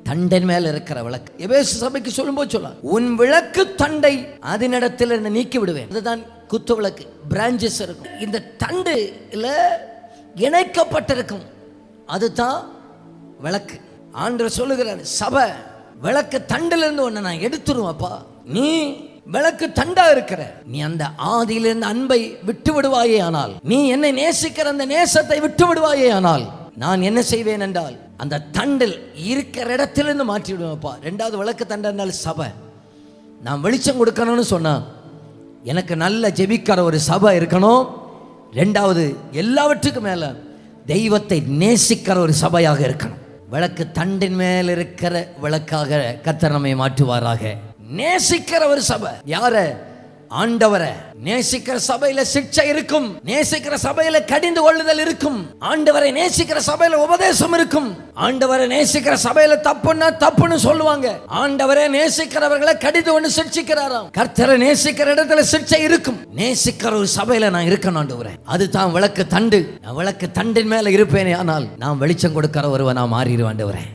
தண்டின் மேல இருக்கிற விளக்கு. எபேசு சபைக்கு சொல்லும்போது சொல்ல, உன் விளக்கு தண்டை அதனிடத்தில் நீக்கி விடுவேன். அதுதான் குத்து விளக்கு. பிரான்ச்சஸ் இருக்கும், இந்த தண்டுல இணைக்கப்பட்டிருக்கும், அதுதான் விளக்கு. ஆண்டவர் சொல்லுகிறார், சபை விளக்கு தண்டுல இருந்து ஒண்ணு நான் எடுத்துருவேன்ப்பா. நீ விளக்கு தண்டா இருக்கிற, நீ அந்த ஆதியிலிருந்து அன்பை விட்டு விடுவாயே ஆனால், நீ என்னை நேசிக்கிற அந்த நேசத்தை விட்டு விடுவாயே ஆனால், நான் என்ன செய்வேன் என்றால் அந்த தண்டில் இருக்கிற இடத்திலிருந்து மாற்றி விடுவேன்ப்பா. ரெண்டாவது விளக்கு தண்டா இருந்தால் சபை. நான் வெளிச்சம் கொடுக்கணும்னு சொன்னா எனக்கு நல்ல ஜெபிக்கிற ஒரு சபை இருக்கணும். ரெண்டாவது எல்லாவற்றுக்கும் மேல தெய்வத்தை நேசிக்கிற ஒரு சபையாக இருக்கணும். விளக்கு தண்டின் மேல் இருக்கிற விளக்காக கர்த்தர் நம்மை மாற்றுவாராக. நேசிக்கிற ஒரு சபை. யார? ஆண்டவரை நேசிக்கிற சபையில சிக்ஷை இருக்கும், நேசிக்கிற சபையில கடிந்து கொள்ளுதல் இருக்கும், ஆண்டவரை நேசிக்கிற சபையில உபதேசம் இருக்கும், ஆண்டவரை நேசிக்கிற சபையில தப்புன்னா தப்புன்னு சொல்லுவாங்க, ஆண்டவரை நேசிக்கிறவர்களை கடிந்து கொண்டு சிக்ஷிக்கிறாராம். கர்த்தரை நேசிக்கிற இடத்துல சிக்ஷை இருக்கும். நேசிக்கிற ஒரு சபையில நான் இருக்கணும் ஆண்டவரே. அதுதான் விளக்கு தண்டு. நான் விளக்கு தண்டின் மேல இருப்பேனே ஆனால் நான் வெளிச்சம் கொடுக்கிற ஒருவன் நான் மாறிடுவேன் ஆண்டவரே.